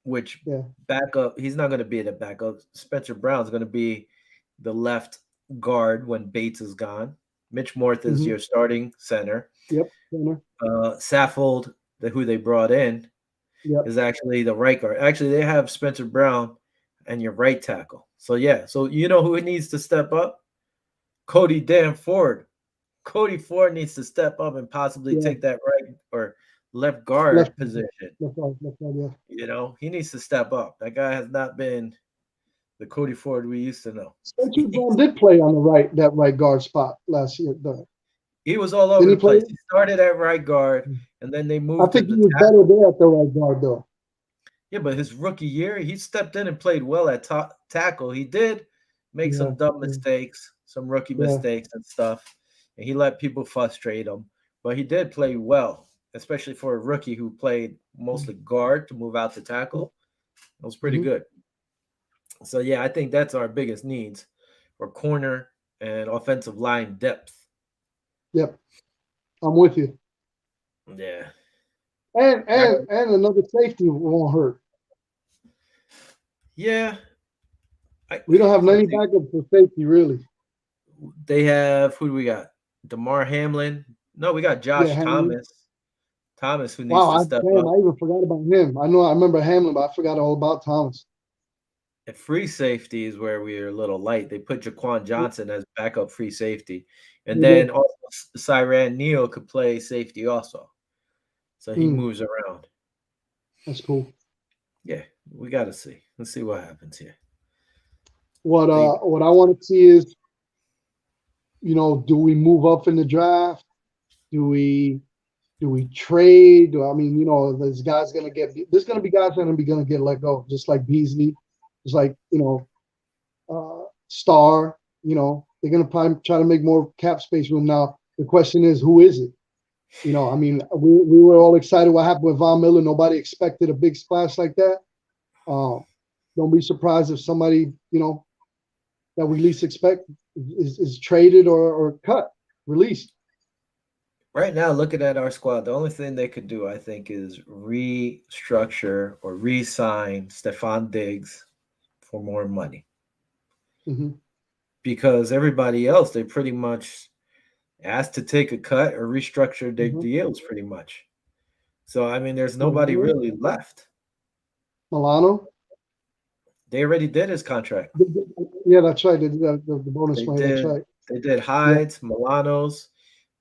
which Yeah. backup, he's not going to be the backup. Spencer Brown's going to be the left guard when Bates is gone. Mitch Morth is Hmm. your starting center. Yep. Center. Saffold, who they brought in, Yep. is actually the right guard. Actually, they have Spencer Brown and your right tackle. So, yeah. So, you know who needs to step up? Cody Dan Ford. Cody Ford needs to step up and possibly Yeah. take that right or left guard Left. position. Left. Yeah. He needs to step up. That guy has not been the Cody Ford we used to know. Spencer Brown did play on that right guard spot last year, though. He was all over Didn't the he play? place. He started at right guard, and then they I moved to think he the was better tackle. there at the right guard, though. Yeah, but his rookie year, he stepped in and played well at tackle. He did make Yeah. some dumb Yeah. mistakes, some rookie Yeah. mistakes and stuff, and he let people frustrate him. But he did play well, especially for a rookie who played mostly guard to move out to tackle. It was pretty Mm-hmm. good. So yeah, I think that's our biggest needs for corner and offensive line depth. Yep. I'm with you. Yeah. And Now, and and another safety won't hurt. yeah. I, We don't have let's any see. backup for safety, really. They have who do we got? Damar Hamlin. No, we got Yeah, Josh Hamlin. Thomas. Thomas who needs Wow, to step damn, up. I even forgot about him. I remember Hamlin, but I forgot all about Thomas. At free safety is where we are a little light. They put Jaquan Johnson as backup free safety. And They then did. also Cyran Neal could play safety also. So he Mm, moves around. that's cool. Yeah, we got to see. Let's see what happens here. What The uh what I want to see is, do we move up in the draft? Do we trade? I mean, there's gonna be guys that are gonna get let go, just like Beasley, just like Star. They're gonna probably try to make more cap space room. Now the question is, who is it? I mean, we were all excited what happened with Von Miller. Nobody expected a big splash like that. Um, don't be surprised if somebody that we least expect is traded or cut, released. Right now, looking at our squad, the only thing they could do, I think, is restructure or re-sign Stephon Diggs for more money. Hmm. Because everybody else, they pretty much asked to take a cut or restructure their Hmm. deals pretty much. So I mean, there's nobody Milano, really left. Milano. They already did his contract. Yeah, that's right. The bonus They money. That's did right. they did Yeah. Hides, Milanos,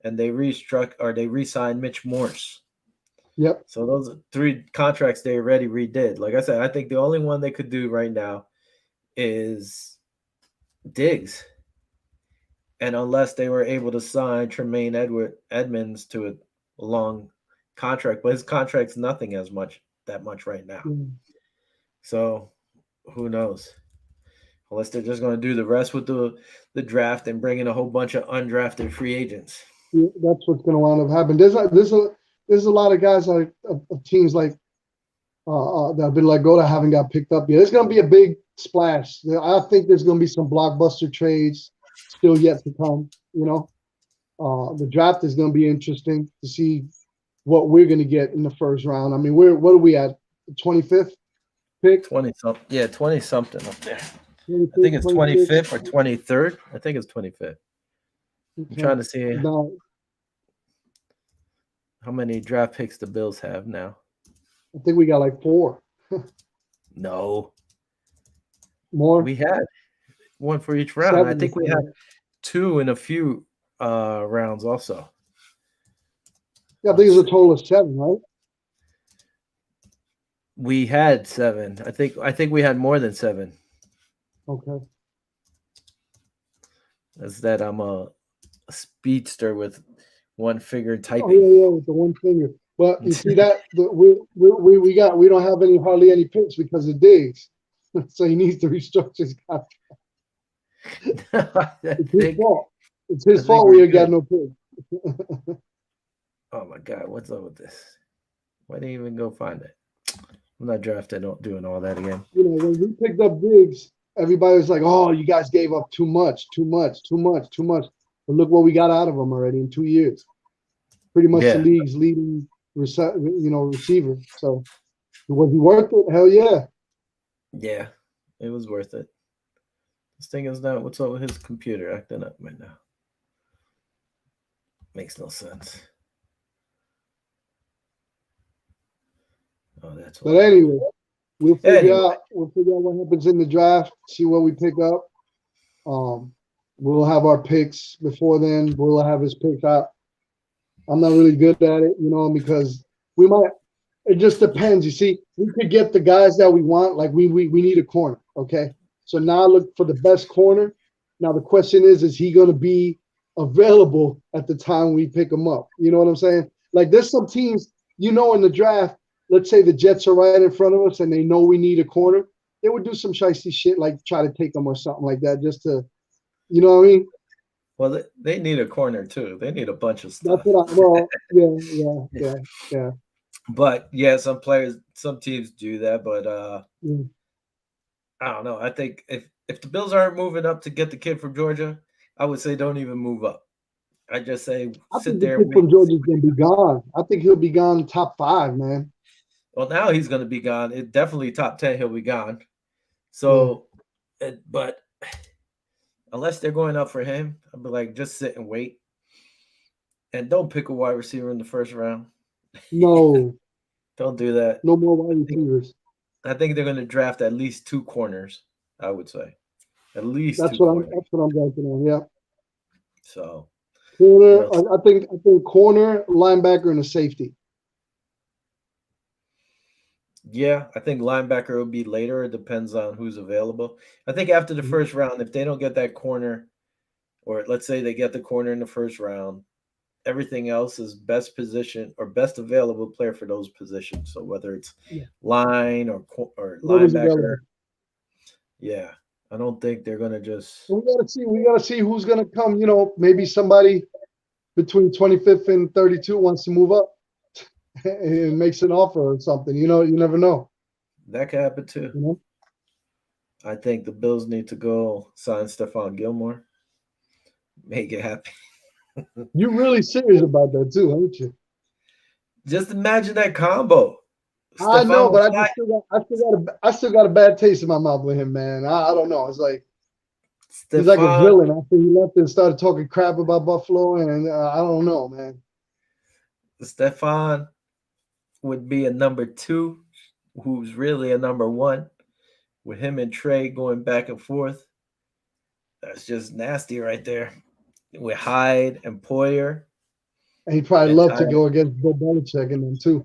and they they re-signed Mitch Morse. Yep. So those are three contracts they already redid. Like I said, I think the only one they could do right now is Diggs. And unless they were able to sign Tremaine Edmonds to a long contract, but his contract's nothing that much right now. Yeah. So who knows? unless they're just going to do the rest with the draft and bring in a whole bunch of undrafted free agents. Yeah, that's what's going to wind up happening. There's a lot of guys like of teams like that have been let go that haven't got picked up yet. It's going to be a big splash. I think there's going to be some blockbuster trades still yet to come. The draft is going to be interesting to see what we're going to get in the first round. I mean, what are we at? The 25th pick? 20 something. Yeah, 20 something up there. I 25th, think it's 26th? 25th or 23rd. I think it's 25th. I'm Okay. trying to see Now, how many draft picks the Bills have now. I think we got like 4 No, more. we had one for each round. 7, I think we had 2 in a few rounds also. Yeah, I think it's a total of 7, right? We had 7. I think we had more than 7. Okay. That's that I'm a speedster with one finger Oh typing. yeah, with the one finger. But you see that we don't have hardly any picks because of Diggs, so he needs to restructure his contract. It's his fault. It's his fault we ain't got no picks. Oh my God, what's up with this? Why didn't you even go find it? I'm not doing all that again. When we picked up Diggs, everybody was like, "Oh, you guys gave up too much. But look what we got out of him already in 2 years. Pretty much the league's leading, receiver. So was he worth it? Hell yeah. Yeah, it was worth it. This thing is not. What's up with his computer acting up right now? Makes no sense. Oh, that's. But anyway, we'll figure out what happens in the draft. See what we pick up. We'll have our picks before then. We'll have his picks out. I'm not really good at it, because we might. It just depends. You see, we could get the guys that we want. Like we need a corner. Okay, so now look for the best corner. Now the question is he going to be available at the time we pick him up? You know what I'm saying? Like there's some teams, in the draft. Let's say the Jets are right in front of us and they know we need a corner. They would do some shicey shit like try to take them or something like that just to, you know what I mean? Well, they need a corner too. They need a bunch of stuff. Yeah. But yeah, some teams do that. But I don't know. I think if the Bills aren't moving up to get the kid from Georgia, I would say don't even move up. I just say sit there. I think the kid from Georgia's gonna be gone. I think he'll be gone top 5, man. Well, now he's going to be gone. It definitely top 10. He'll be gone. So, but unless they're going up for him, I'd be like, just sit and wait, and don't pick a wide receiver in the first round. No, don't do that. No more wide receivers. I think they're going to draft at least 2 corners. I would say, at least that's 2 what corners. That's what I'm banking on. Yeah. So, corner. I think corner, linebacker, and a safety. Yeah, I think linebacker will be later. It depends on who's available. I think after the first round, if they don't get that corner, or let's say they get the corner in the first round, everything else is best position or best available player for those positions. So whether it's line or linebacker, yeah, I don't think they're gonna just. We gotta see who's gonna come. Maybe somebody between 25th and 32 wants to move up and makes an offer or something. You never know. That could happen too. I think the Bills need to go sign Stephon Gilmore. Make it happen. You're really serious about that too, aren't you? Just imagine that combo. I know, but I still got a bad taste in my mouth with him, man. I don't know. It's like he's like a villain. After he left and started talking crap about Buffalo, and I don't know, man. Stephon would be a number 2, who's really a number 1, with him and Trey going back and forth. That's just nasty right there. With Hyde and Poyer. And he'd probably love to go against Bill Belichick and them too.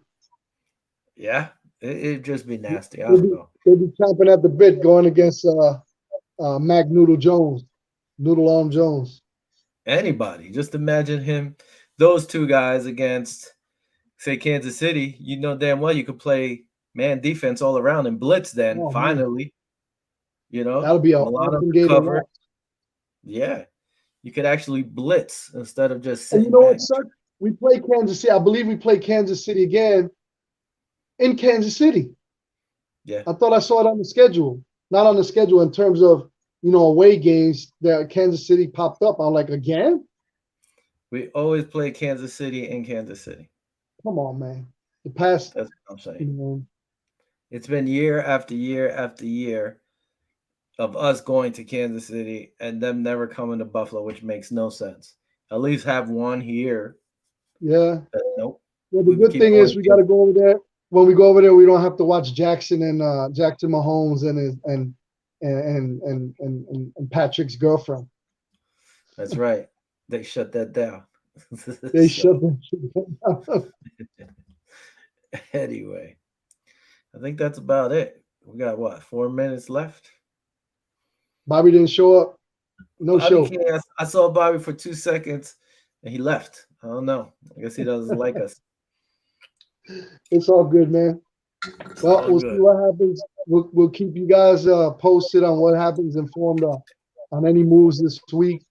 Yeah, it'd just be nasty. I don't know. They'd be chomping at the bit going against Mac Noodle Jones, Noodle Arm Jones. Anybody. Just imagine those 2 guys against, say, Kansas City. You know damn well you could play man defense all around and blitz then, finally. You know, That'll be an Milano awesome could game to cover. watch. Yeah, you could actually blitz instead of just And you sitting know back. what sucks? We play Kansas City. I believe we play Kansas City again in Kansas City. Yeah, I thought I saw it on the schedule. Not on the schedule in terms of, away games that Kansas City popped up. I'm like, again? we always play Kansas City in Kansas City. Come on, man. The past, That's what I'm saying. you know, It's been year after year after year of us going to Kansas City and them never coming to Buffalo, which makes no sense. At least have one here. yeah. But nope. Well, the We good keep thing going to is we got Kansas. to go over there. When we go over there, we don't have to watch Jackson and Jackson Mahomes and Patrick's girlfriend. That's right. They shut that down. They So shut that shit down. anyway, I think that's about it. We got what, 4 minutes left? Bobby didn't show up. No Bobby show. came. I saw Bobby for 2 seconds and he left. I don't know. I guess he doesn't like us. It's all good, man. It's Well, all we'll see good. what happens. We'll keep you guys posted on what happens, informed on any moves this week.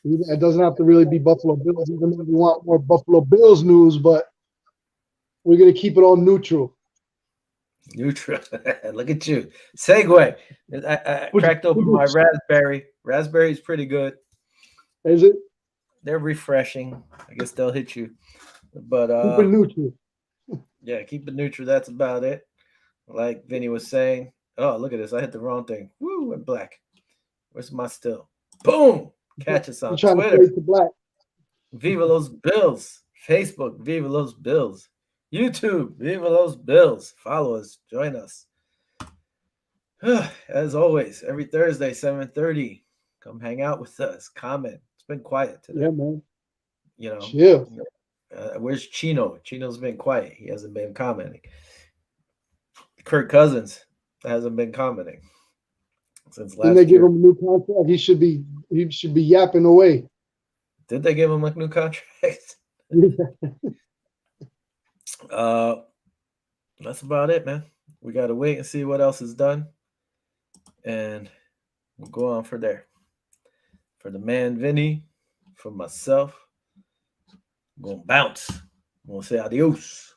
It doesn't have to really be Buffalo Bills, even though we want more Buffalo Bills news, but we're going to keep it all neutral. Neutral. Look at you. Segue. I cracked open my raspberry. Raspberry's pretty good. Is it? They're refreshing. I guess they'll hit you. But Keep it neutral. yeah, keep it neutral. That's about it. Like Vinny was saying. Oh, look at this. I hit the wrong thing. Woo, went black. Where's my still? Boom. Catch us You're on trying to Twitter. fade to black. Viva Los Bills. Facebook, Viva Los Bills. YouTube, Viva Los Bills. Follow us. Join us. As always, every Thursday, 7:30. Come hang out with us. Comment. It's been quiet today. Yeah, man. You know. Chill. Where's Chino? Chino's been quiet. He hasn't been commenting. Kirk Cousins hasn't been commenting since Didn't they last give year. him a new contract? He should be yapping away. Did they give him a new contract? That's about it, man. We got to wait and see what else is done. And we'll go on for there. For the man, Vinny, for myself, I'm going to bounce. I'm going to say adios.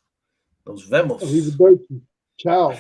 Nos vemos. Arrivederci. Ciao.